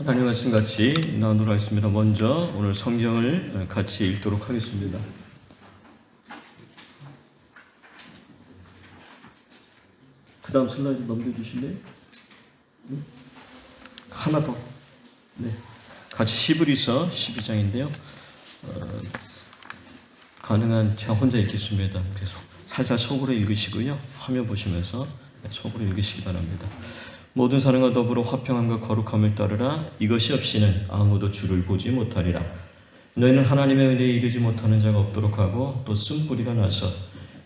하나님 말씀 같이 나누도록 하겠습니다. 먼저 오늘 성경을 같이 읽도록 하겠습니다. 그 다음 슬라이드 넘겨주실래요? 하나 더. 네. 같이 히브리서 12장인데요. 가능한 제가 혼자 읽겠습니다. 그래서 살살 속으로 읽으시고요. 화면 보시면서 속으로 읽으시기 바랍니다. 모든 사람과 더불어 화평함과 거룩함을 따르라. 이것이 없이는 아무도 주를 보지 못하리라. 너희는 하나님의 은혜에 이르지 못하는 자가 없도록 하고 또 쓴뿌리가 나서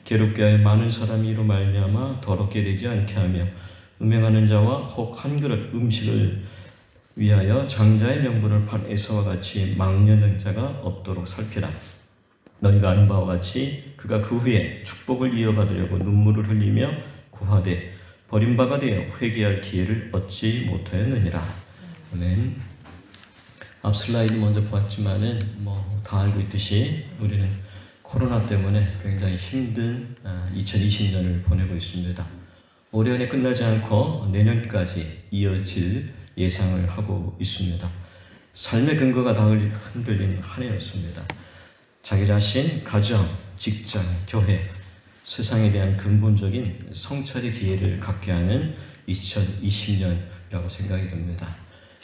괴롭게 하여 많은 사람이 이로 말미암아 더럽게 되지 않게 하며 음행하는 자와 혹 한 그릇 음식을 위하여 장자의 명분을 판 에서와 같이 망령된 자가 없도록 살피라. 너희가 아는 바와 같이 그가 그 후에 축복을 이어받으려고 눈물을 흘리며 구하되 버림바가 되어 회개할 기회를 얻지 못하였느니라. 아멘. 앞 슬라이드 먼저 보았지만은 다 알고 있듯이 우리는 코로나 때문에 굉장히 힘든 2020년을 보내고 있습니다. 올해 안에 끝나지 않고 내년까지 이어질 예상을 하고 있습니다. 삶의 근거가 다 흔들린 한 해였습니다. 자기 자신, 가정, 직장, 교회, 세상에 대한 근본적인 성찰의 기회를 갖게 하는 2020년이라고 생각이 듭니다.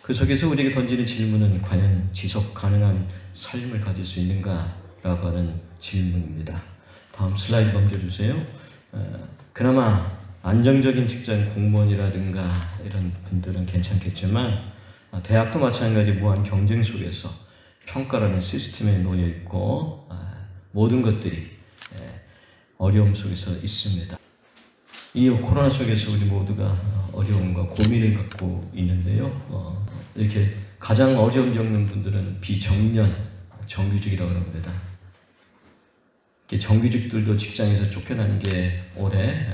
그 속에서 우리에게 던지는 질문은 과연 지속 가능한 삶을 가질 수 있는가라고 하는 질문입니다. 다음 슬라이드 넘겨주세요. 그나마 안정적인 직장 공무원이라든가 이런 분들은 괜찮겠지만 대학도 마찬가지 무한 경쟁 속에서 평가라는 시스템에 놓여 있고 모든 것들이 어려움 속에서 있습니다. 이 코로나 속에서 우리 모두가 어려움과 고민을 갖고 있는데요. 이렇게 가장 어려움 겪는 분들은 비정년 정규직이라고 합니다. 정규직들도 직장에서 쫓겨나는 게 올해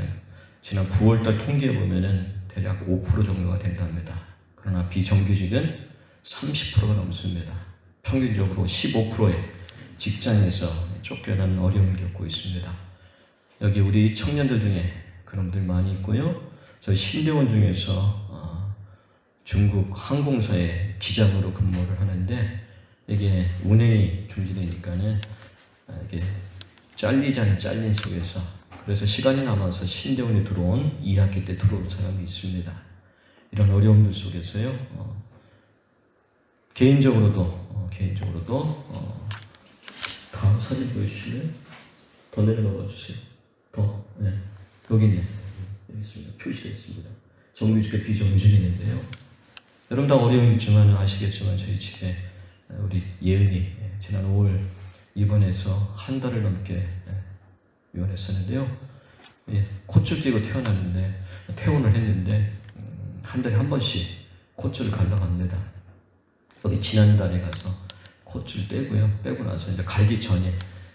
지난 9월달 통계에 보면은 대략 5% 정도가 된답니다. 그러나 비정규직은 30%가 넘습니다. 평균적으로 15%의 직장에서 쫓겨나는 어려움을 겪고 있습니다. 여기 우리 청년들 중에 그런 분들 많이 있고요. 저희 신대원 중에서 중국 항공사의 기장으로 근무를 하는데 이게 운행이 중지되니까는 이게 잘리자는 잘린 속에서 그래서 시간이 남아서 신대원에 들어온 2학기 때 들어온 사람이 있습니다. 이런 어려움들 속에서요. 개인적으로도 다음 사진 보여주실래요? 더 내려가 봐주세요. 네. 여기 있네. 여기 있습니다. 표시되어 있습니다. 정규직과 비정규직이 있는데요. 여러분 다 어려움이 있지만 아시겠지만 저희 집에 우리 예은이 지난 5월 입원해서 한 달을 넘게 입원했었는데요. 콧줄 찌고 태어났는데 퇴원을 했는데 한 달에 한 번씩 콧줄을 갈라고 합니다. 여기 지난달에 가서 콧줄 떼고요. 빼고 나서 이제 갈기 전에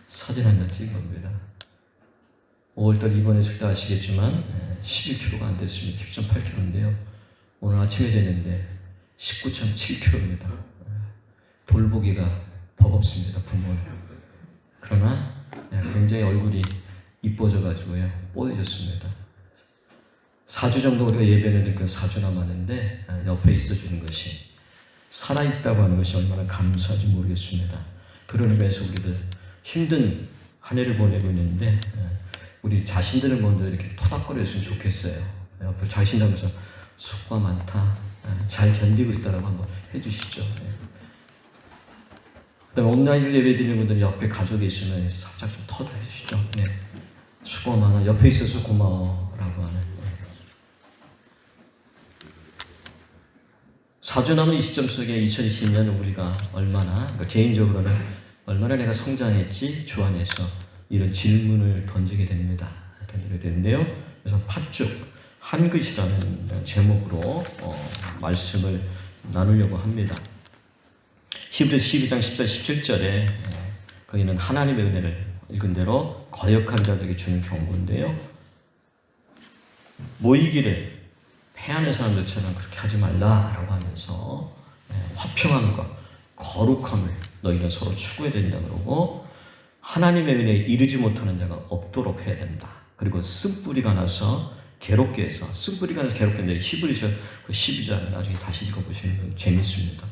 사진 한 장 찍은 겁니다. 5월달 입원했을 때 아시겠지만 11kg가 안 됐습니다. 10.8kg인데요. 오늘 아침에 쟀는데 19.7kg입니다. 돌보기가 버겁습니다. 부모는. 그러나 굉장히 얼굴이 이뻐져가지고요. 뽀얘졌습니다. 4주 정도 우리가 예배는 그 4주 남았는데 옆에 있어주는 것이 살아있다고 하는 것이 얼마나 감사한지 모르겠습니다. 그런 의미에서 우리들 힘든 한 해를 보내고 있는데 우리 자신들은 먼저 이렇게 토닥거렸으면 좋겠어요. 옆에 자신하면서 수고가 많다, 잘 견디고 있다라고 한번 해주시죠. 그다음에 온라인으로 예배 드리는 분들은 옆에 가족이 있으면 살짝 좀 터득 해주시죠. 수고가 많아, 옆에 있어서 고마워라고 하는. 4주 남은 이 시점 속에 2020년은 우리가 얼마나, 그러니까 개인적으로는 얼마나 내가 성장했지 주 안에서 이런 질문을 던지게 되는데요. 그래서 팥죽 한 글씨라는 제목으로 말씀을 나누려고 합니다. 히브리서 12장 14, 17절에 거기는 하나님의 은혜를 읽은 대로 거역한 자들에게 주는 경고인데요. 모이기를 패하는 사람들처럼 그렇게 하지 말라라고 하면서 화평함과 거룩함을 너희는 서로 추구해야 된다 그러고 하나님의 은혜에 이르지 못하는 자가 없도록 해야 된다. 그리고 쓴뿌리가 나서 괴롭게 해서 쓴뿌리가 나서 괴롭게 했는데 히브리서 그 12장 나중에 다시 읽어보시는 건 재밌습니다.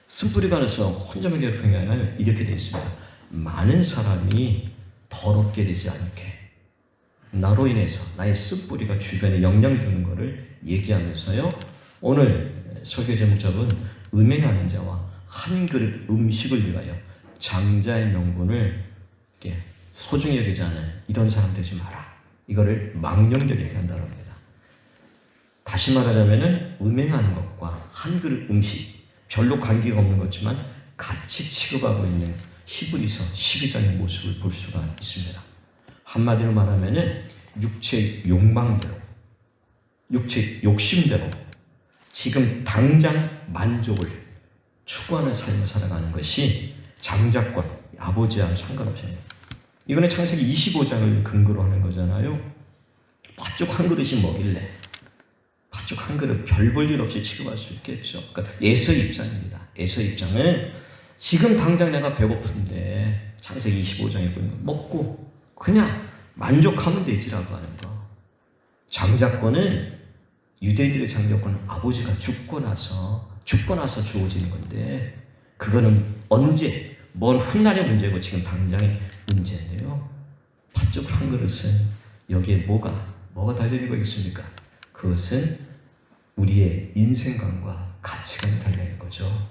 쓴뿌리가 나서 혼자만 괴롭히는 게 아니라 이렇게 되어 있습니다. 많은 사람이 더럽게 되지 않게 나로 인해서 나의 쓴뿌리가 주변에 영향 주는 것을 얘기하면서요. 오늘 설교 제목 잡은 음행하는 자와 한 그릇 음식을 위하여 장자의 명분을 소중히 여기지 않은 이런 사람 되지 마라. 이거를 망령되게 얘기한다고 합니다. 다시 말하자면은 음행하는 것과 한 그릇 음식 별로 관계가 없는 거지만 같이 취급하고 있는 히브리서 12장의 모습을 볼 수가 있습니다. 한마디로 말하면은 육체의 욕망대로, 육체의 욕심대로 지금 당장 만족을 추구하는 삶을 살아가는 것이 장자권, 아버지와는 상관없이 이거는 창세기 25장을 근거로 하는 거잖아요. 팥죽 한 그릇이 뭐길래 팥죽 한 그릇 별 볼 일 없이 취급할 수 있겠죠. 그러니까 에서의 입장입니다. 에서의 입장은 지금 당장 내가 배고픈데 창세기 25장에 보면 먹고 그냥 만족하면 되지라고 하는 거. 장자권은 유대인들의 장자권은 아버지가 죽고 나서 주어지는 건데 그거는 언제 먼 훗날의 문제고 지금 당장의 문제인데요. 팥죽 한 그릇은 여기에 뭐가 달려있는 거겠습니까? 그것은 우리의 인생관과 가치관이 달려있는 거죠.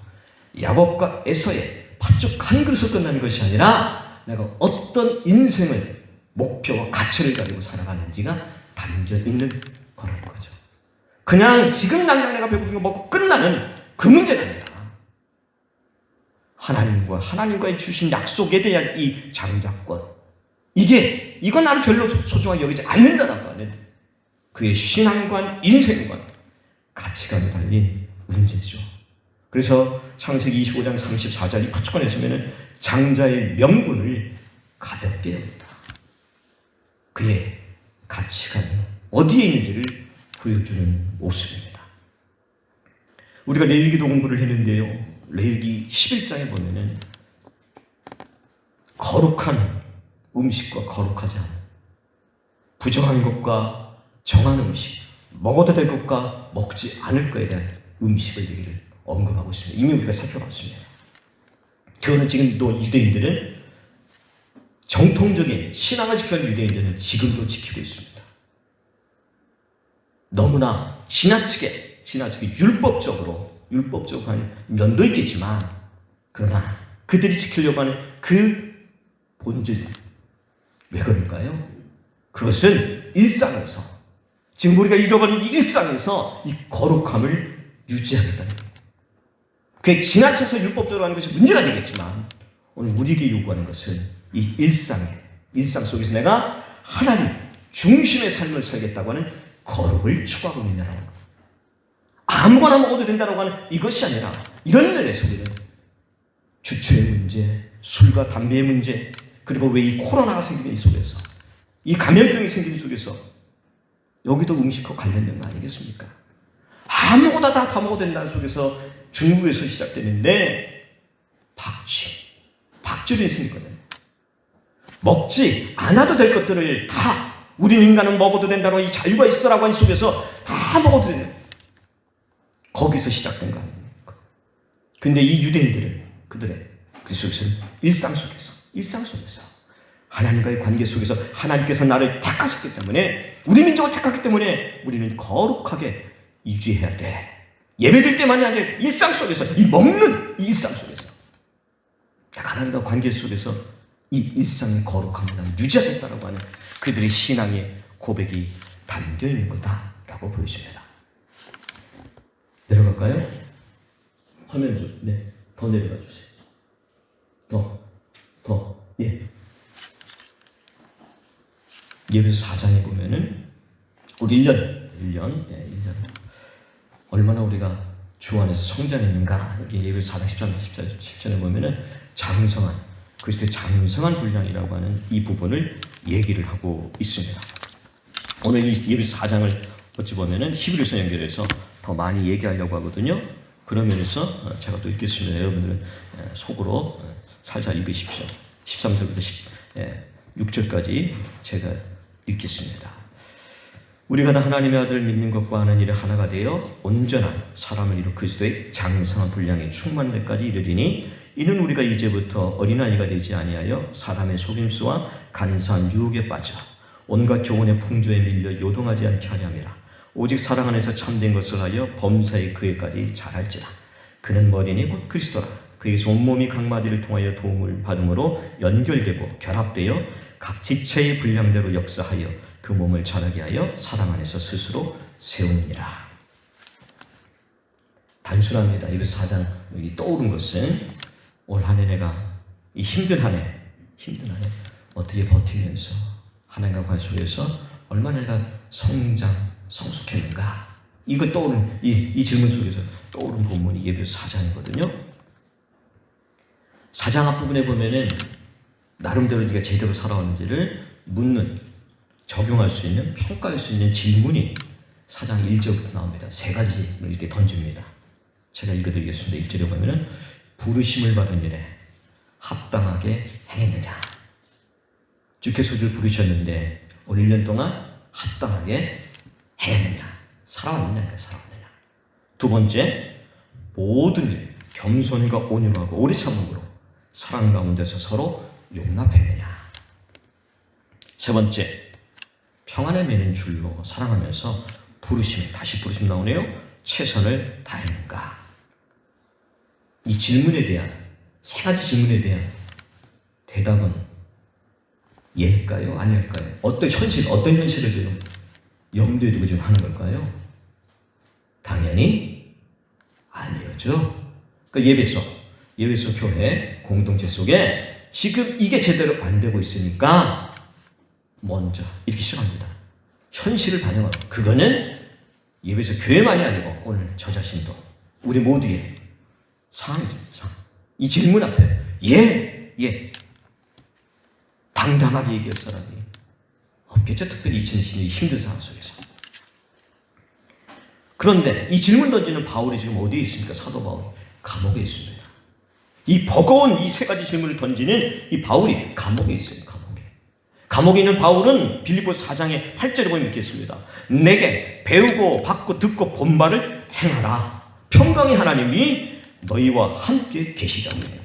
야곱과 에서의 팥죽 한 그릇으로 끝나는 것이 아니라 내가 어떤 인생을 목표와 가치를 가지고 살아가는지가 담겨있는 거라는 거죠. 그냥 지금 당장 내가 배고픈 거 먹고 끝나는 그 문제가 아니라 하나님과의 주신 약속에 대한 이 장자권, 이건 나는 별로 소중하게 여기지 않는다라고 하는 그의 신앙관, 인생관, 가치관이 달린 문제죠. 그래서 창세기 25장 34절 이 팥죽권에 보면은 장자의 명분을 가볍게 여긴다. 그의 가치관이 어디에 있는지를 보여주는 모습입니다. 우리가 레위기도 공부를 했는데요. 레위기 11장에 보면은 거룩한 음식과 거룩하지 않은 부정한 것과 정한 음식, 먹어도 될 것과 먹지 않을 것에 대한 음식을 얘기를 언급하고 있습니다. 이미 우리가 살펴봤습니다. 그거는 지금도 유대인들은 정통적인 신앙을 지키는 유대인들은 지금도 지키고 있습니다. 너무나 지나치게 율법적으로 하는 면도 있겠지만 그러나 그들이 지키려고 하는 그 본질 왜 그럴까요? 그것은 일상에서 지금 우리가 잃어버린 이 일상에서 이 거룩함을 유지하겠다는 거예요. 그게 지나쳐서 율법적으로 하는 것이 문제가 되겠지만 오늘 우리에게 요구하는 것은 이 일상 속에서 내가 하나님 중심의 삶을 살겠다고 하는 거룩을 추구하고 있느라고 하는 거예요. 아무거나 먹어도 된다고 하는 이것이 아니라 이런 면에서 우리는 주초의 문제, 술과 담배의 문제, 그리고 왜 이 코로나가 생기는 이 속에서 이 감염병이 생기는 속에서 여기도 음식과 관련된 거 아니겠습니까? 아무거나 다 먹어도 된다는 속에서 중국에서 시작되는데 박쥐를 생기거든요. 먹지 않아도 될 것들을 다 우린 인간은 먹어도 된다는 이 자유가 있어라고 하는 속에서 다 먹어도 되는 거기서 시작된 거 아닙니까? 근데 이 유대인들은 그들의 그 속에서는 일상 속에서 하나님과의 관계 속에서 하나님께서 나를 택하셨기 때문에 우리 민족을 택하기 때문에 우리는 거룩하게 유지해야 돼. 예배드릴 때만이 아니라 일상 속에서 이 먹는 이 일상 속에서 내가 하나님과 관계 속에서 이 일상의 거룩함을 난 유지하겠다라고 하는 그들의 신앙의 고백이 담겨있는 거다라고 보여집니다. 내려갈까요? 화면 좀, 네, 더 내려가 주세요. 예. 예배서 4장에 보면은 우리 1년 얼마나 우리가 주 안에서 성장했는가. 여기 예배서 4장 13, 17절에 보면은 그리스도의 장성한 분량이라고 하는 이 부분을 얘기를 하고 있습니다. 오늘 이 예배서 4장을 어찌 보면은 히브리서 연결해서 더 많이 얘기하려고 하거든요. 그런 면에서 제가 또 읽겠습니다. 여러분들은 속으로 살살 읽으십시오. 13절부터 6절까지 제가 읽겠습니다. 우리가 다 하나님의 아들을 믿는 것과 하는 일에 하나가 되어 온전한 사람을 이루 그리스도의 장성한 분량에 충만한 데까지 이르리니 이는 우리가 이제부터 어린아이가 되지 아니하여 사람의 속임수와 간사한 유혹에 빠져 온갖 교훈의 풍조에 밀려 요동하지 않게 하려 함이라. 오직 사랑 안에서 참된 것을 하여 범사의 그에까지 자랄지라. 그는 머리니 곧 그리스도라. 그에서 온몸이 각 마디를 통하여 도움을 받음으로 연결되고 결합되어 각 지체의 분량대로 역사하여 그 몸을 자라게 하여 사랑 안에서 스스로 세우느니라. 단순합니다. 이 4장 여기 떠오른 것은 올 한 해 내가 이 힘든 한 해 어떻게 버티면서 하나님과 관계 속에서 얼마나 내가 성숙했는가. 이거 떠오른 이 질문 속에서 떠오른 본문이 예배서 4장이거든요. 4장 앞부분에 보면은 나름대로 네가 제대로 살아왔는지를 묻는, 적용할 수 있는, 평가할 수 있는 질문이 4장 1절부터 나옵니다. 3가지를 이렇게 던집니다. 제가 읽어드리겠습니다. 1절에 보면은 부르심을 받은 일에 합당하게 행했느냐. 주께서 우리를 부르셨는데 올 1년 동안 합당하게 행했느냐. 살아왔느냐. 두 번째, 모든 일 겸손과 온유하고 오래 참음으로 사랑 가운데서 서로 용납했느냐. 세 번째, 평안에 매는 줄로 사랑하면서 다시 부르심 나오네요. 최선을 다했는가. 이 질문에 대한, 3가지 질문에 대한 대답은 예일까요? 아닐까요? 어떤 현실을 지금 염두에 두고 지금 하는 걸까요? 당연히 아니었죠. 그러니까 예배소 교회 공동체 속에 지금 이게 제대로 안 되고 있으니까 먼저 이렇게 시작합니다. 현실을 반영하고, 그거는 예배소 교회만이 아니고 오늘 저 자신도 우리 모두의 상황이 있습니다. 이 질문 앞에 당당하게 얘기할 사람이 없겠죠. 특별히 2020년 힘든 상황 속에서. 그런데 이 질문 던지는 바울이 지금 어디에 있습니까? 사도 바울이 감옥에 있습니다. 이 버거운 이 3가지 질문을 던지는 이 바울이 감옥에 있어요. 감옥에 있는 바울은 빌립보서 4장의 8절에 보면 이렇게 했습니다. 내게 배우고 받고 듣고 본 바를 행하라. 평강의 하나님이 너희와 함께 계시라고 합니다.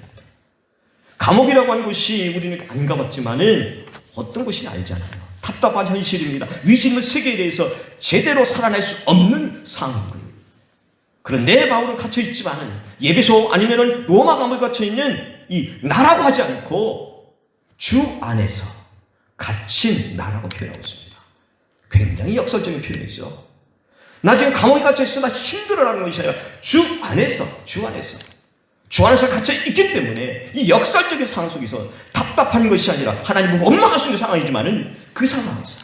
감옥이라고 하는 곳이 우리는 안 가봤지만은 어떤 곳인지 알잖아요. 답답한 현실입니다. 위신의 세계에 대해서 제대로 살아낼 수 없는 상황이에요. 그런데 바울은 갇혀있지만은 예배소 아니면은 로마 감옥에 갇혀있는 이 나라고 하지 않고 주 안에서 갇힌 나라고 표현하고 있습니다. 굉장히 역설적인 표현이죠. 나 지금 감옥에 갇혀있어, 나 힘들어라는 것이 아니라 주 안에서 갇혀있기 때문에 이 역설적인 상황 속에서 답답한 것이 아니라 하나님을 원망할 수 있는 상황이지만은 그 상황에서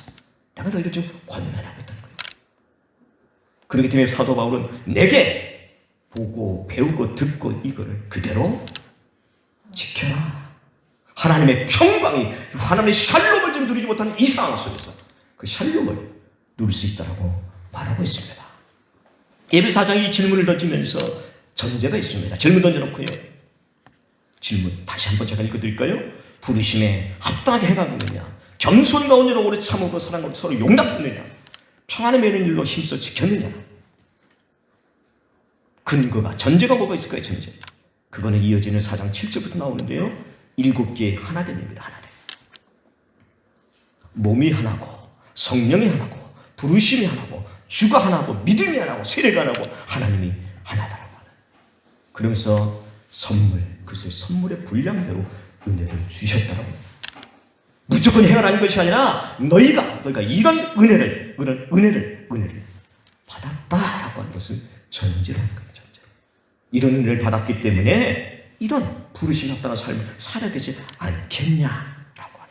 내가 너희를 좀 권면하고 있다는 거예요. 그렇기 때문에 사도 바울은 내게 보고 배우고 듣고 이거를 그대로 지켜라. 하나님의 평강이, 하나님의 샬롬을 좀 누리지 못하는 이 상황 속에서 그 샬롬을 누릴 수 있다라고 말하고 있습니다. 예배서 4장이 이 질문을 던지면서 전제가 있습니다. 질문 던져놓고요. 질문 다시 한번 제가 읽어드릴까요? 부르심에 합당하게 행하고 있느냐, 겸손과 온유로 오래 참으고 사랑으로 서로 용납했느냐, 평안에 매는 일로 힘써 지켰느냐. 근거가, 전제가 뭐가 있을까요? 전제. 그거는 이어지는 4장 7절부터 나오는데요. 7개의 하나됨입니다. 하나됨. 몸이 하나고, 성령이 하나고, 부르심이 하나고, 주가 하나고, 믿음이 하나고, 세례가 하나고, 하나님이 하나다라고 하는. 그러면서 그래서 선물의 분량대로 은혜를 주셨다라고 합니다. 무조건 해결하는 것이 아니라 너희가 이런 은혜를 받았다라고 하는 것을 전제로 하는 거예요. 전제로. 이런 은혜를 받았기 때문에 이런 부르심에 합당한 삶을 살아야 되지 않겠냐라고 하는 거예요.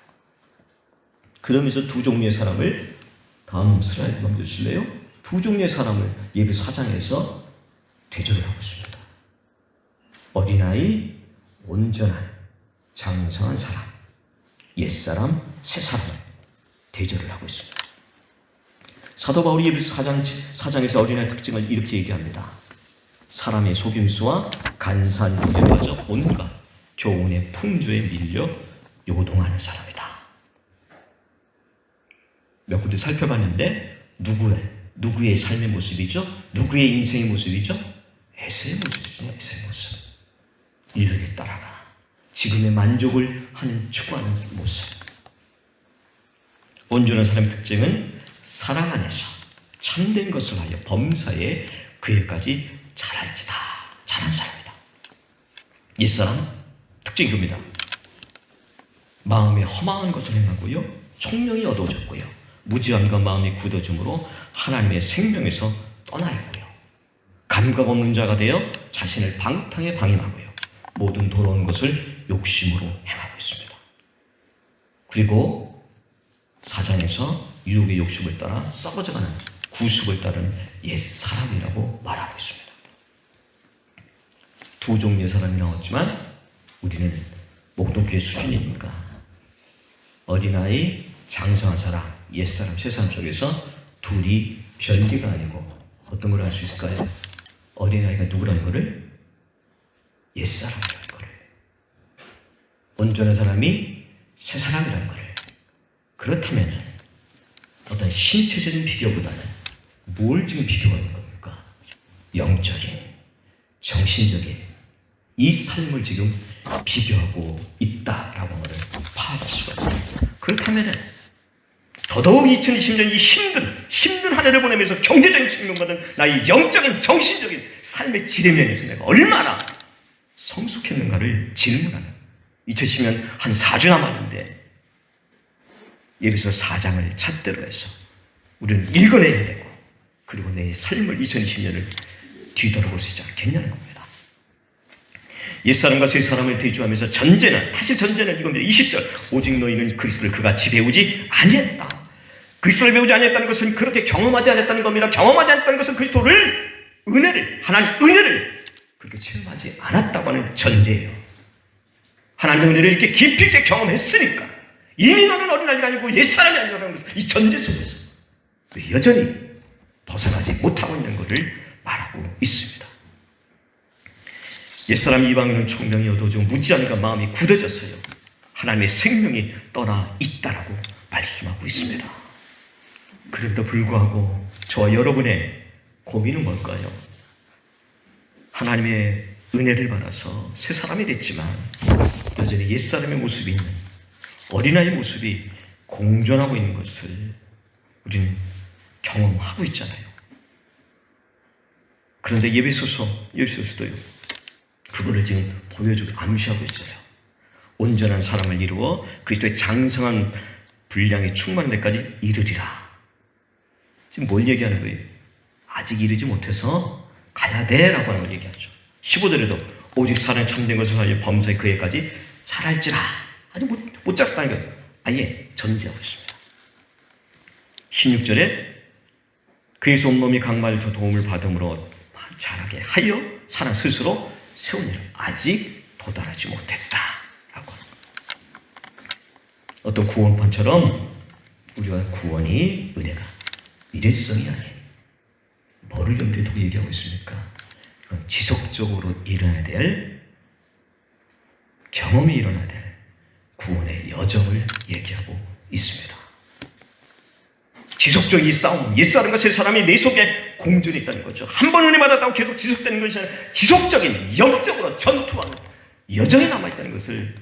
그러면서 두 종류의 사람을, 다음 슬라이드 넘겨주실래요? 두 종류의 사람을 예배 4장에서 대조를 하고 있습니다. 어린아이, 온전한 장성한 사람, 옛사람, 새사람을 대조를 하고 있습니다. 사도 바울이 예배서 4장에서 어린아이의 특징을 이렇게 얘기합니다. 사람의 속임수와 간사한 유혹에 빠져 온갖 교훈의 풍조에 밀려 요동하는 사람이다. 몇 군데 살펴봤는데 누구의 삶의 모습이죠? 누구의 인생의 모습이죠? 에서의 모습이죠. 에서의 모습. 이르게 따라가. 지금의 만족을 추구하는 모습. 온전한 사람의 특징은 사랑 안에서 참된 것을 하여 범사에 그에까지 자랄지다. 자란 사람이다. 옛사람 특징이 옵니다. 마음에 허망한 것을 행하고요, 총명이 어두워졌고요, 무지함과 마음이 굳어짐으로 하나님의 생명에서 떠나 있고요, 감각 없는 자가 되어 자신을 방탕에 방임하고요, 모든 더러운 것을 욕심으로 행하고 있습니다. 그리고 4장에서 유혹의 욕심을 따라 썩어져가는 구습을 따르는 옛사람이라고 말하고 있습니다. 두 종류의 사람이 나왔지만 우리는 목동교의 수준이니까 어린아이, 장성한 사람, 옛사람, 새사람 속에서 둘이 별개가 아니고 어떤 걸 알 수 있을까요? 어린아이가 누구라는 것을? 옛사람이라는 것을. 온전한 사람이 새사람이라는 것을. 그렇다면 어떤 신체적인 비교보다는 뭘 지금 비교하는 겁니까? 영적인, 정신적인 이 삶을 지금 비교하고 있다라고 하는 것을 파악할 수가 있습니다. 그렇다면 더더욱 2020년 이 힘든 한 해를 보내면서 경제적인 측면보다는 나의 영적인, 정신적인 삶의 질의 면에서 내가 얼마나 성숙했는가를 질문하는 2010년 한 4주 남았는데 여기서 4장을 잣대로 해서 우리는 읽어내야 되고 그리고 내 삶을 2020년을 뒤돌아볼 수 있지 않겠냐는 겁니다. 옛사람과 새사람을 대조하면서 사실 전제는 이겁니다. 20절 오직 너희는 그리스도를 그같이 배우지 아니했다. 그리스도를 배우지 아니했다는 것은 그렇게 경험하지 않았다는 겁니다. 경험하지 않았다는 것은 그리스도를 하나님 은혜를 그렇게 체험하지 않았다고 하는 전제예요. 하나님의 은혜를 이렇게 깊이 있게 경험했으니까 이미 너는 어린아이가 아니고 옛사람이 아니라는 것을 이 전제 속에서 여전히 벗어나지 못하고 있는 것을 말하고 있습니다. 옛사람 이방인은 총명이 어두워지고 무지함과 마음이 굳어졌어요. 하나님의 생명이 떠나 있다라고 말씀하고 있습니다. 그럼에도 불구하고 저와 여러분의 고민은 뭘까요? 하나님의 은혜를 받아서 새 사람이 됐지만 여전히 옛사람의 모습이 있는 어린아이의 모습이 공존하고 있는 것을 우리는 경험하고 있잖아요. 그런데 예배소서도요. 그거를 지금 보여주고 암시하고 있어요. 온전한 사람을 이루어 그리스도의 장성한 분량이 충만한 데까지 이르리라. 지금 뭘 얘기하는 거예요? 아직 이르지 못해서 가야 돼라고 하는 걸 얘기하죠. 15절에도 오직 사랑에 참된 것을 하여 범사에 그에까지 자랄지라. 아직 못 자랐다는 걸 아예 전제하고 있습니다. 16절에 그에서 온몸이 각마를 더 도움을 받음으로 자라게 하여 사람 스스로 세운 일을 아직 도달하지 못했다라고. 어떤 구원판처럼 우리가 구원이 은혜가 일회성이 아닌 뭐를 염두에 두고 얘기하고 있습니까? 이건 지속적으로 일어나야 될 경험이 일어나야 될 구원의 여정을 얘기하고 있습니다. 지속적인 이 싸움, 옛사람과 새사람이 내 속에 공존이 있다는 거죠. 한 번 은혜 받았다고 계속 지속되는 것이 아니라 지속적인 영적으로 전투하는 여정이 남아있다는 것을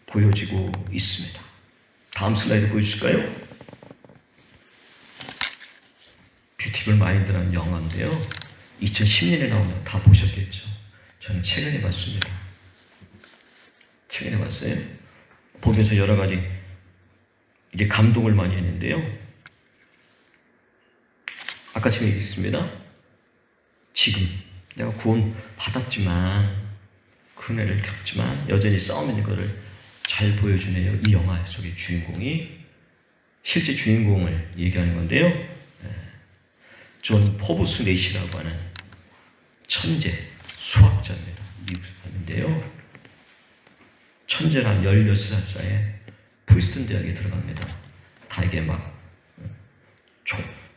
보여지고 있습니다. 다음 슬라이드 보여주실까요? 뷰티풀 마인드라는 영화인데요. 2010년에 나오면 다 보셨겠죠. 저는 최근에 봤습니다. 최근에 봤어요. 보면서 여러 가지 이게 감동을 많이 했는데요. 아까 제가 얘기했습니다. 지금 내가 구원 받았지만 그 은혜를 겪지만 여전히 싸움 있는 것을 잘 보여주네요. 이 영화 속의 주인공이 실제 주인공을 얘기하는 건데요. 존 포브스 넷이라고 하는 천재 수학자입니다. 미국에서 봤는데요. 천재란 16살에 프리스턴 대학에 들어갑니다. 다 이게 막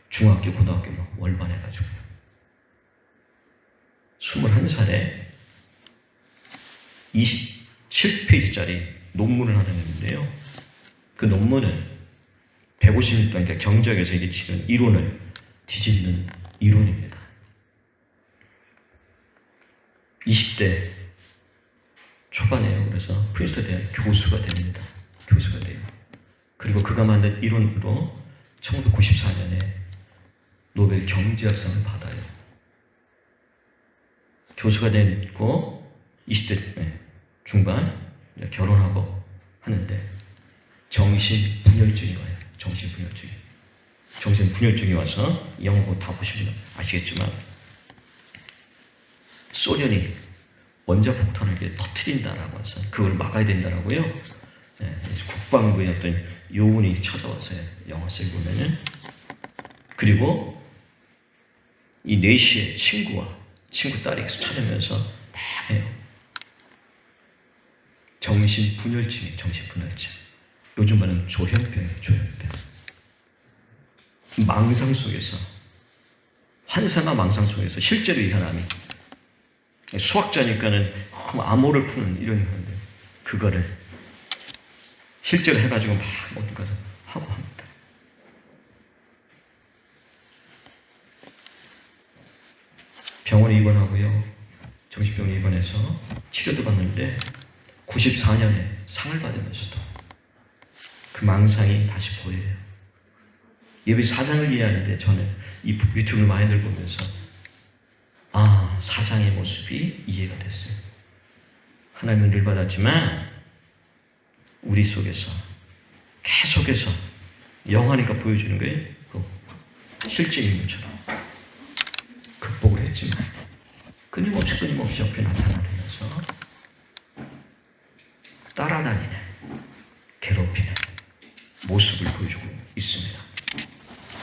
중학교, 고등학교 막 월반해가지고 21살에 27페이지짜리 논문을 하나 냈는데요. 그 논문은 150일 동안 경제학에서 이게 치는 이론을 뒤집는 이론입니다. 20대 초반에요. 그래서 프린스턴 대학 교수가 됩니다. 교수가 돼요. 그리고 그가 만든 이론으로 1994년에 노벨 경제학상을 받아요. 교수가 되고 20대 중반 결혼하고 하는데 정신분열증이 와요. 정신분열증이 와서 영어 다 보시면 아시겠지만 소련이 원자폭탄을 이렇게 터뜨린다라고 해서 그걸 막아야 된다라고요. 국방부의 어떤 요원이 찾아와서 영화 쓰고 보면은 그리고 이 4시에 친구 딸이 찾으면서 다 해요. 정신분열증이에요. 요즘 말하는 조현병. 망상 속에서 환상과 망상 속에서 실제로 이 사람이 수학자니까는 암호를 푸는 이런 건데 그거를 실제로 해가지고 막 어디 가서 하고 합니다. 병원에 입원하고요. 정신병원에 입원해서 치료도 받는데 94년에 상을 받으면서도 그 망상이 다시 보여요. 예배 사장을 이해하는데 저는 이 유튜브를 많이들 보면서 사장의 모습이 이해가 됐어요. 하나님은 늘 받았지만 우리 속에서 계속해서 영화니까 보여주는 거예요. 실제 인물처럼 극복을 했지만 끊임없이 옆에 나타나면서 따라다니는 괴롭히는 모습을 보여주고 있습니다.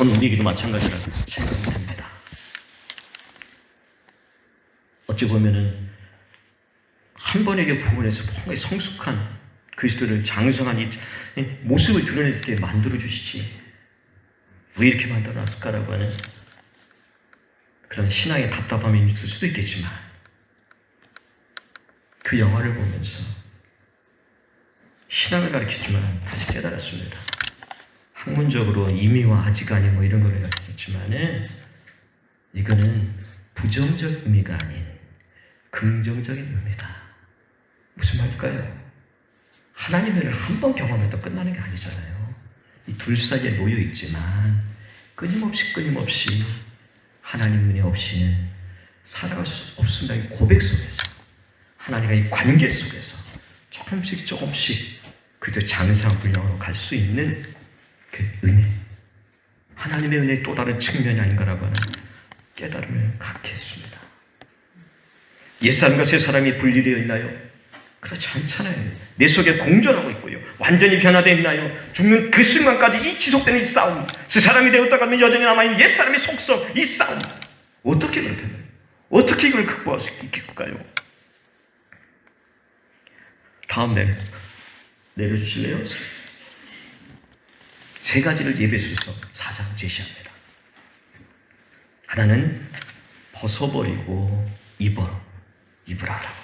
오늘 우리에게도 마찬가지라고 생각이 듭니다. 어찌 보면은 한 번에게 구원해서 뭔가 성숙한 그리스도를 장성한 이 모습을 드러내게 만들어주시지 왜 이렇게 만들어놨을까라고 하는 그런 신앙의 답답함이 있을 수도 있겠지만 그 영화를 보면서 신앙을 가르치지만 다시 깨달았습니다. 학문적으로 임의와 아직 아니 뭐 이런 걸 가르치지만은 이거는 부정적 의미가 아닌 긍정적인 의미다. 무슨 말일까요? 하나님의 은혜를 한 번 경험해도 끝나는 게 아니잖아요. 이 둘 사이에 놓여 있지만 끊임없이 하나님 은혜 없이는 살아갈 수 없습니다. 이 고백 속에서 하나님과 이 관계 속에서 조금씩 그저 장상분량으로 갈 수 있는 그 은혜, 하나님의 은혜의 또 다른 측면이 아닌가라고 하는 깨달음을 갖게 했습니다. 옛사람과 새사람이 분리되어 있나요? 그렇지 않잖아요. 내 속에 공존하고 있고요. 완전히 변화되어 있나요? 죽는 그 순간까지 이 지속되는 이 싸움, 새사람이 되었다가 하면 여전히 남아있는 옛사람의 속성, 이 싸움 어떻게 그렇게 해요? 어떻게 이걸 극복할 수 있을까요? 다음 내려주실래요? 세 가지를 예배소서 4장 제시합니다. 하나는 벗어버리고 입으라라고 합니다.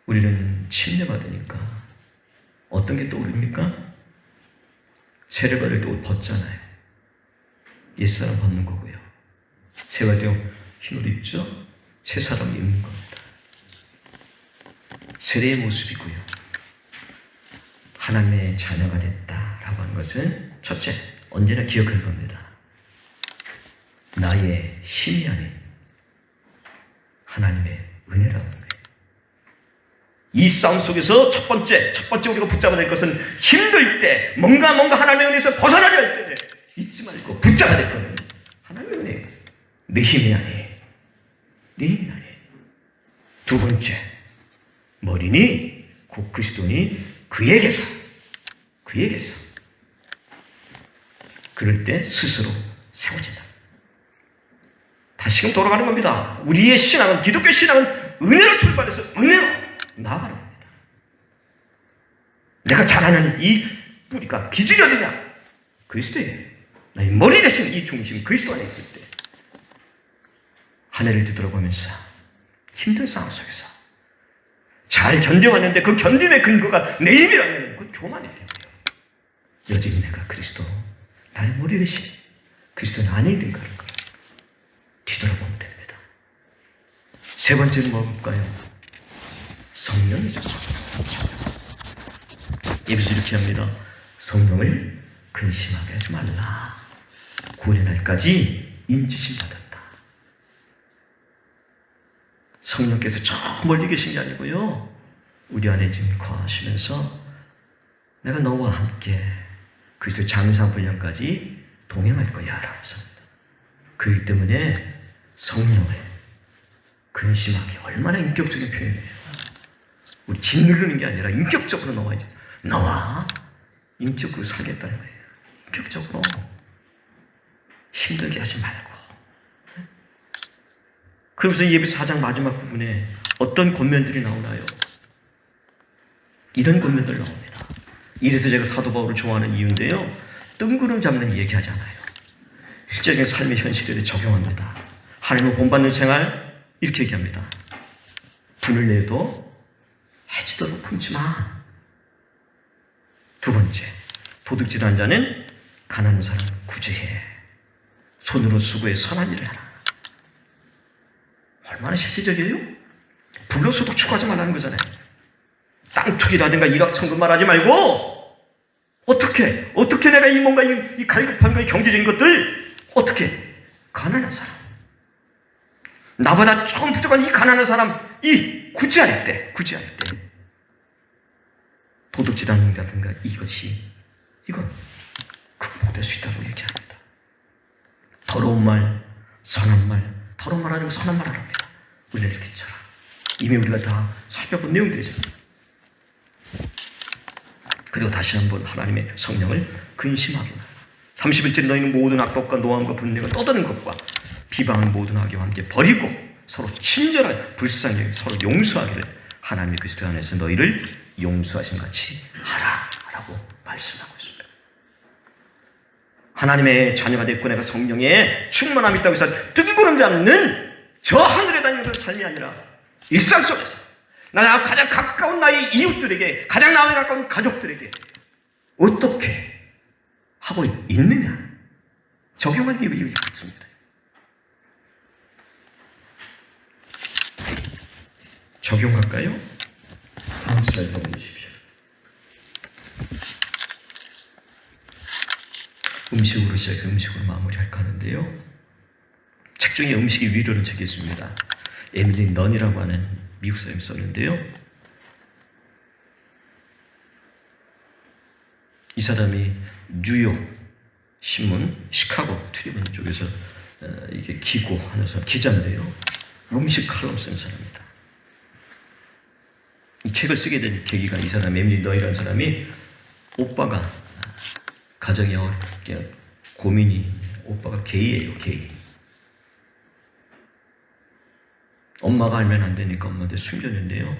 우리는 침례받으니까 어떤 게 떠오릅니까? 세례받을 때 옷 벗잖아요. 옛사람 벗는 거고요. 세례받을 때 흰옷 입죠? 새 사람 입는 겁니다. 세례의 모습이고요. 하나님의 자녀가 됐다라고 하는 것은 첫째, 언제나 기억할 겁니다. 나의 힘이 아닌 하나님의 은혜라는 거예요. 이 싸움 속에서 첫 번째 우리가 붙잡아야 될 것은 힘들 때 뭔가 하나님의 은혜에서 벗어나려 할 때 잊지 말고 붙잡아야 될 것은 하나님의 은혜. 내 힘이 아니에요. 내 힘이 아니에요. 두 번째, 머리니 곧 그리스도니 그에게서 그럴 때 스스로 세워진다. 다시금 돌아가는 겁니다. 우리의 신앙은, 기독교 신앙은 은혜로 출발해서 은혜로 나아가는 겁니다. 내가 잘하는 이 뿌리가 기준이 어디냐? 그리스도예요. 나의 머리 대신 이 중심 그리스도 안에 있을 때 한 해를 뒤돌아보면서 힘든 상황 속에서 잘 견뎌왔는데 그 견딤의 근거가 내 힘이라면 그건 교만일 텐데요. 여전히 내가 그리스도 나의 머리 대신 그리스도는 아닌가를 뒤돌아보면 됩니다. 세 번째는 뭘까요? 성령이죠. 예배서 이렇게 합니다. 성령을 근심하게 하지 말라. 구원의 날까지 인치심 받았다. 성령께서 저 멀리 계신 게 아니고요, 우리 안에 지금 거하시면서 내가 너와 함께 그리스도 장사 분량까지 동행할 거야 라고 했습니다. 그렇기 때문에 성령을 근심하기 얼마나 인격적인 표현이에요. 우리 짓누르는 게 아니라 인격적으로 너와 인격적으로 살겠다는 거예요. 인격적으로 힘들게 하지 말고. 그러면서 예배서 4장 마지막 부분에 어떤 권면들이 나오나요? 이런 권면들 나옵니다. 이래서 제가 사도 바울을 좋아하는 이유인데요, 뜬구름 잡는 얘기하지 않아요. 실제적인 삶의 현실에 적용합니다. 하나님을 본받는 생활, 이렇게 얘기합니다. 분을 내도 해지도록 품지 마. 두 번째, 도둑질하는 자는 가난한 사람 구제해. 손으로 수고해 선한 일을 하라. 얼마나 실제적이에요? 불로소득 추구하지 말라는 거잖아요. 땅투기라든가 일확천금 말하지 말고, 어떻게 내가 이 뭔가 이 갈급한 거, 이 경제적인 것들, 어떻게 가난한 사람, 나보다 조금 부족한 이 가난한 사람, 이 구제할 때 도둑질하는 다든가 이건 극복될 수 있다고 얘기합니다. 더러운 말, 선한 말, 더러운 말 하려고 선한 말 하랍니다. 우리는 이렇게 했잖아. 이미 우리가 다 살펴본 내용들이잖아요. 그리고 다시 한번 하나님의 성령을 근심하게 하라. 31절, 너희는 모든 악법과 노함과 분내가 떠드는 것과 비방은 모든 악의와 함께 버리고 서로 친절하게 불쌍히 여기고 서로 용서하기를 하나님의 그리스도 안에서 너희를 용서하신 같이 하라 라고 말씀하고 있습니다. 하나님의 자녀가 됐고 내가 성령의 충만함이 있다고 해서 뜨기구름지 않는 저 하늘에 다니는 삶이 아니라 일상 속에서 나와 가장 가까운 나의 이웃들에게, 가장 나와 가까운 가족들에게 어떻게 하고 있느냐, 적용할 이유가 있습니다. 적용할까요? 다음 슬라이드 보여주십시오. 음식으로 시작해서 음식으로 마무리할까 하는데요, 책 중에 음식이 위로는 책이 있습니다. 에밀리 넌이라고 하는 미국 사람이 썼는데요, 이 사람이 뉴욕 신문 시카고 트리뷴 쪽에서 이게 기고하는 사람, 기자인데요, 음식 칼럼 쓰는 사람입니다. 이 책을 쓰게 된 계기가, 이 사람 에밀리 넌이라는 사람이 오빠가 가정이 어렵게 고민이, 오빠가 게이예요. 게이. 엄마가 알면 안 되니까 엄마한테 숨겼는데요,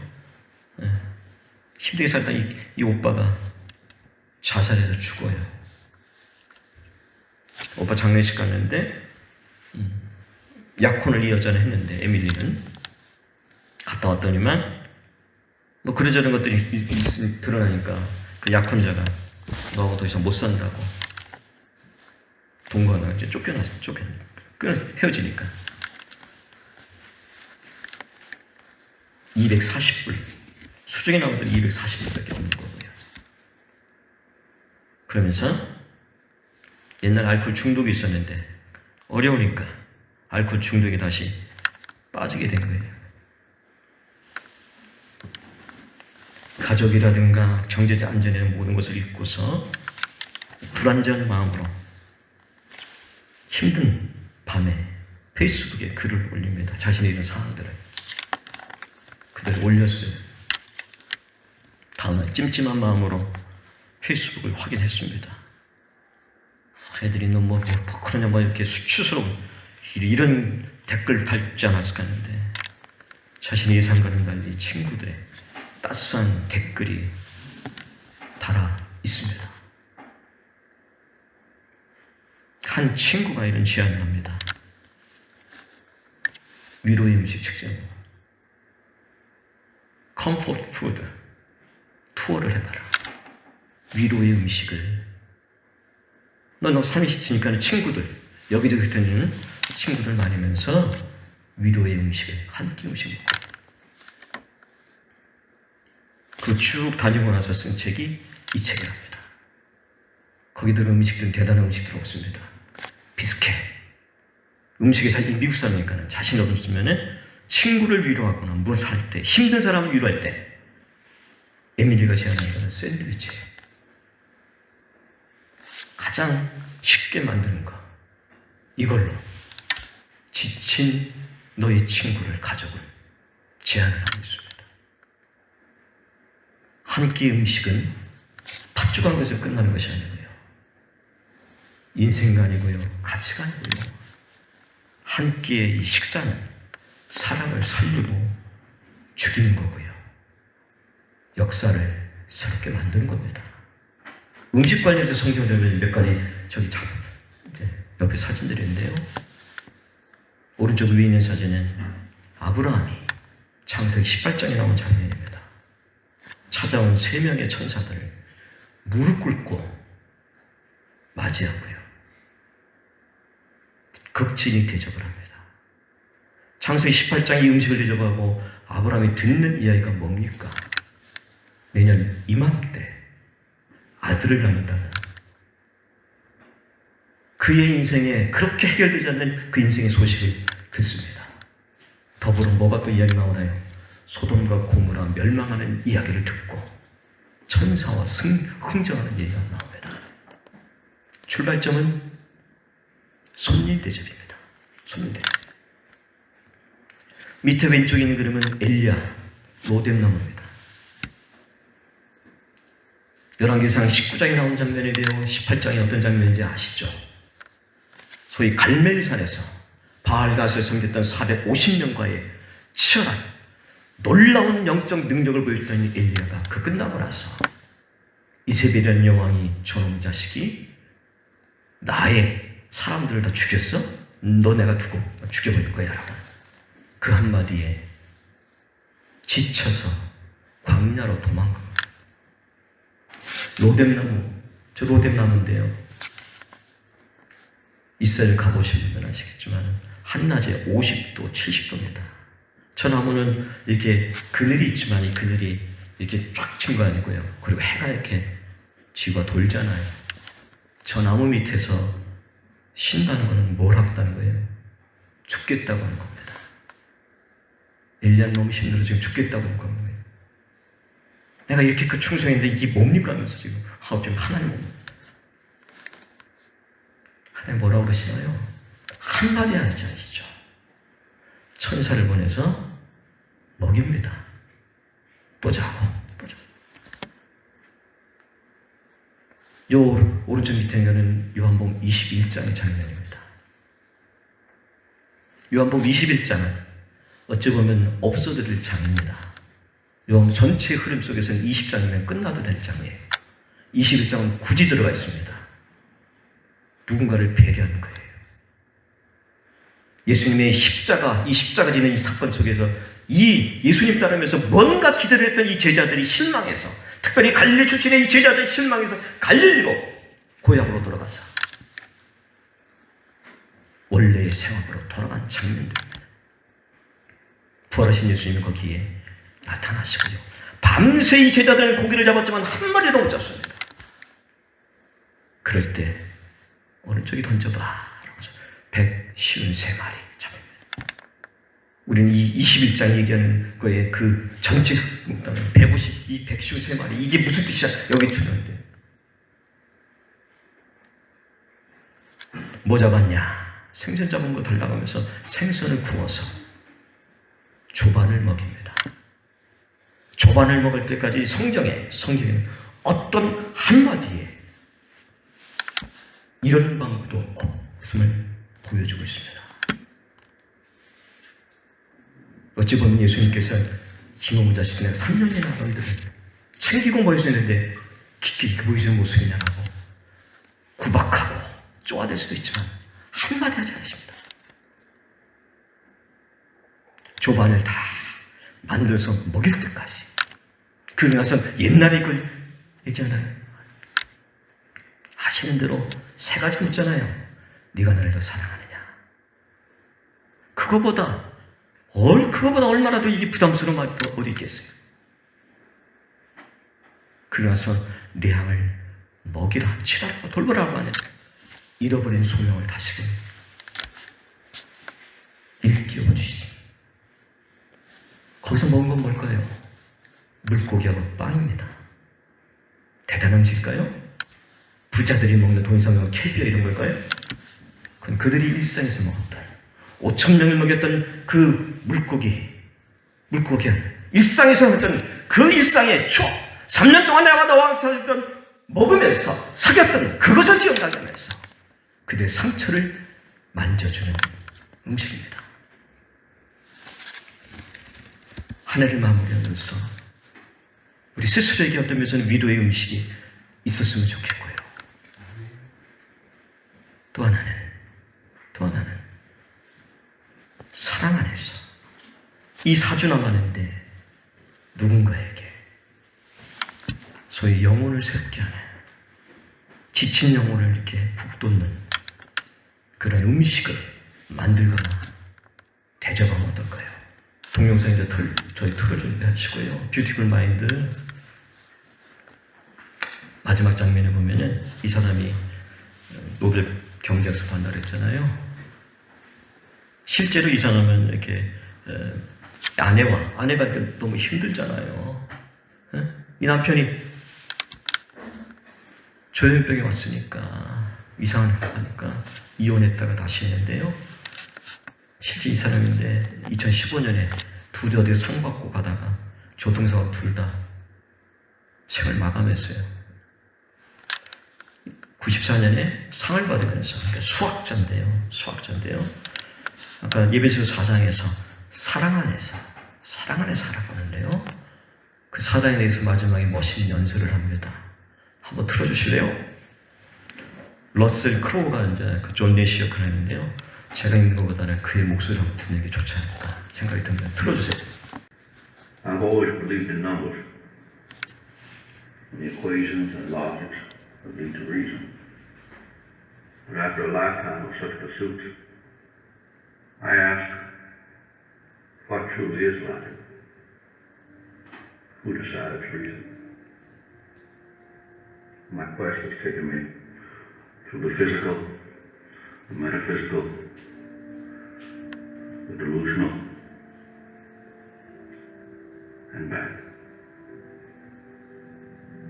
힘들게 살다 이 오빠가 자살해서 죽어요. 오빠 장례식 갔는데 약혼을 이 여자는 했는데, 에밀리는 갔다 왔더니만 뭐 그러저런 것들이 드러나니까 그 약혼자가 너하고 더 이상 못 산다고 동거하다가 이제 헤어지니까 240불, 수중에 나오던 240불밖에 없는 거고요. 그러면서 옛날 알코올 중독이 있었는데 어려우니까 알코올 중독에 다시 빠지게 된 거예요. 가족이라든가 경제적 안전에 모든 것을 잊고서 불안정한 마음으로 힘든 밤에 페이스북에 글을 올립니다. 자신의 이런 상황들을 그대로 올렸어요. 다음날 찜찜한 마음으로 페이스북을 확인했습니다. 애들이 너무 그러냐 이렇게 수치스러운 이런 댓글 달지 않았을까 하는데, 자신의 예상과는 달리 친구들의 따스한 댓글이 달아 있습니다. 한 친구가 이런 제안을 합니다. 위로의 음식 책자로 컴포트 푸드 투어를 해봐라. 위로의 음식을 너 삶이 지치니까 친구들, 여기저기 다니는 친구들 많으면서 위로의 음식을, 한 끼 음식 먹고. 그 쭉 다니고 나서 쓴 책이 이 책이랍니다. 거기 들은 음식들은 대단한 음식들 없습니다. 비스켓. 음식에 미국 사람이니까 자신 없으면 친구를 위로하거나 뭘 살 때, 힘든 사람을 위로할 때, 에밀리가 제안한 거는 샌드위치예요. 가장 쉽게 만드는 거. 이걸로 지친 너의 친구를, 가족을 제안을 하고 있습니다. 한 끼 음식은 팥죽한 것에서 끝나는 것이 아니고요. 인생관이고요. 가치관이고요. 한 끼의 이 식사는 사람을 살리고 죽이는 거고요. 역사를 새롭게 만드는 겁니다. 음식 관련해서 성경을 몇 가지 옆에 사진들이 있는데요. 오른쪽 위에 있는 사진은 아브라함이 창세기 18장에 나온 장면입니다. 찾아온 3명의 천사들을 무릎 꿇고 맞이하고요. 극진히 대접을 합니다. 창세기 18장이 음식을 대접하고 아브라함이 듣는 이야기가 뭡니까? 내년 이맘때 아들을 낳는다는 그의 인생에 그렇게 해결되지 않는 그 인생의 소식을 듣습니다. 더불어 뭐가 또 이야기 나오나요? 소돔과 고모라 멸망하는 이야기를 듣고 천사와 흥정하는 얘기가 나옵니다. 출발점은 손님 대접입니다. 손님 대접. 밑에 왼쪽에 있는 그림은 엘리야, 로뎀나무입니다. 열왕기상 19장에 나온 장면인데요. 18장에 어떤 장면인지 아시죠? 소위 갈멜산에서 바알갓을 섬겼던 450명과의 치열한 놀라운 영적 능력을 보여줬던 엘리야가 그 끝나고 나서 이세벨이라는 여왕이 저놈 자식이 나의 사람들을 다 죽였어? 너 내가 두고 죽여버릴 거야 라고 그 한마디에 지쳐서 광야로 도망간 거예요. 로뎀나무, 저 로뎀나무인데요. 이스라엘 가보신 분들은 아시겠지만 한낮에 50도, 70도입니다. 저 나무는 이렇게 그늘이 있지만 이 그늘이 이렇게 쫙 친 거 아니고요. 그리고 해가 이렇게 쥐가 돌잖아요. 저 나무 밑에서 쉰다는 것은 뭘 하겠다는 거예요? 죽겠다고 하는 겁니다. 엘리야는 너무 힘들어 지금 죽겠다고 하는 거예요. 내가 이렇게 그 충성인데 이게 뭡니까 하면서 지금 지금 하나님 뭐라고 그러시나요? 한마디 하지 않으시죠? 천사를 보내서 먹입니다. 또 자고 또 자고. 요 오른쪽 밑에 있는 요한복음 21장의 장면입니다. 요한복음 21장은 어찌 보면 없어드릴 장입니다. 요한 전체 흐름 속에서는 20장이면 끝나도 될 장이에요. 21장은 굳이 들어가 있습니다. 누군가를 배려하는 거예요. 예수님의 십자가, 이 십자가 지는 이 사건 속에서 이 예수님 따르면서 뭔가 기대를 했던 이 제자들이 실망해서, 특별히 갈릴리 출신의 이 제자들이 실망해서 갈릴리로 고향으로 돌아가서 원래의 생활로 돌아간 장면들입니다. 부활하신 예수님이 거기에 나타나시고요. 밤새 이 제자들은 고기를 잡았지만 한 마리도 못 잡습니다. 그럴 때 오른쪽이 던져봐. 153마리 잡습니다. 우리는 이 21장 얘기하는 거에 그 전체 묵단은 153마리. 이게 무슨 뜻이야? 여기 주는데. 뭐 잡았냐? 생선 잡은 거 달라가면서 생선을 구워서 조반을 먹입니다. 조반을 먹을 때까지 성경에 어떤 한마디에 이런 방법도 없음을 보여주고 있습니다. 어찌 보면 예수님께서 힘없는 자식들 3년이나 너희들을 챙기고 모여주는데 깊게 보이시는 모습이냐라고 구박하고 쪼아댈 수도 있지만 한마디 하지 않으십니다. 조반을 다 만들어서 먹일 때까지. 그러고 나서 옛날에 그걸 얘기하나요? 하시는 대로 세 가지 묻잖아요. 네가 나를 더 사랑하느냐. 그거보다 얼마나 더 이게 부담스러운 말이 더 어디 있겠어요. 그러나서 내 양을 먹이라, 치라고, 돌보라고 하는 잃어버린 소명을 다시금 일깨워 주시죠. 거기서 먹은 건 뭘까요? 물고기하고 빵입니다. 대단한 음식일까요? 부자들이 먹는 돈이 상하고 캐비어 이런 걸까요? 그건 그들이 일상에서 먹었던 5천 명을 먹였던 그 물고기는 일상에서 했던 그 일상의 추억, 3년 동안 내가 너와 사셨던 먹으면서 사귀었던 그것을 기억나게 하면서 그들의 상처를 만져주는 음식입니다. 한 해를 마무리하면서 우리 스스로에게 어떤 면에서는 위로의 음식이 있었으면 좋겠고요. 또 하나는 사랑 안에서 이 4주 남았는데 누군가에게 소위 영혼을 새롭게 하는, 지친 영혼을 이렇게 북돋는 그런 음식을 만들거나 대접하면 어떨까요? 동영상에 저희 틀어 준비하시고요. 뷰티풀 마인드 마지막 장면에 보면은 이 사람이 노벨 경제학상 받는다 그랬잖아요. 실제로 이 사람은 이렇게 아내가 너무 힘들잖아요. 이 남편이 조현병에 왔으니까 이상한 거 하니까 이혼했다가 다시 했는데요. 실제 이 사람인데 2015년에 둘이 어디 상 받고 가다가 교통사고 둘 다 생을 마감했어요. 94년에 상을 받으면서, 그러니까 수학자인데요. 아까 예배서 4장에서 사랑 안에서 살아가는데요. 그 사랑에 대해서 마지막에 멋있는 연설을 합니다. 한번 틀어주실래요? 러셀 크로우가 이제 그 존 내시 역할을 했는데요. 제가 읽는 것보다는 그의 목소리를 한번 듣는 게 좋지 않을까 생각이 듭니다. 틀어주세요. I've always believed in numbers, in the equations and logics that lead to reason. But after a lifetime of such pursuits, I ask, what truly is logic? Who decides reason? My quest has taken me through the physical, the metaphysical, the delusional, and back.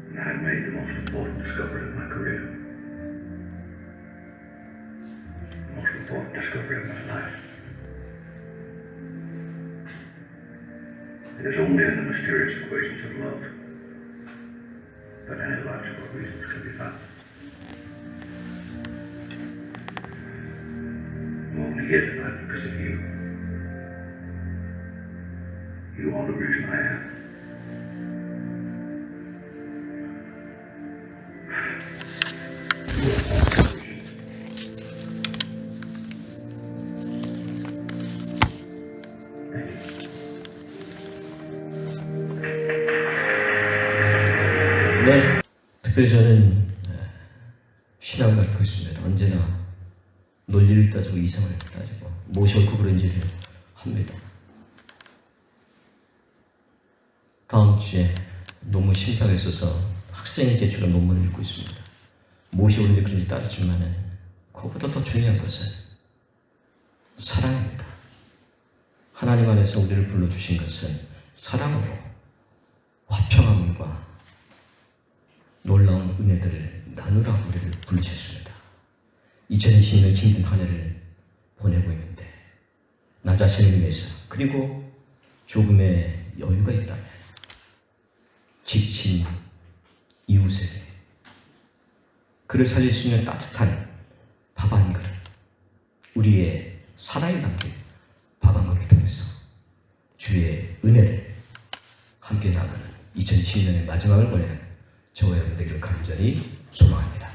And I have made the most important discovery of my career. The most important discovery of my life. It is only in the mysterious equations of love that any logical reasons can be found. I'm only here tonight because of you. You are the reason I am. 네, 특별히 저는 신앙을 갖고 있습니다. 언제나 논리를 따지고 이성을 따지고 무엇이 옳고 그른지를 합니다. 다음 주에 논문 심사가 있어서 학생이 제출한 논문을 읽고 있습니다. 무엇이 옳은지 그른지 따지지만은 그것보다 더 중요한 것은 사랑입니다. 하나님 안에서 우리를 불러주신 것은 사랑으로 화평함과 놀라운 은혜들을 나누라고 우리를 부르셨습니다. 2020년 힘든 한 해를 보내고 있는데 나 자신을 위해서, 그리고 조금의 여유가 있다면 지친 이웃에게 그를 살릴 수 있는 따뜻한 밥 한 그릇, 우리의 사랑이 담긴 밥 한 그릇을 통해서 주의 은혜를 함께 나가는 2020년의 마지막을 보내는 저와 여러분 되기를 간절히 소망합니다.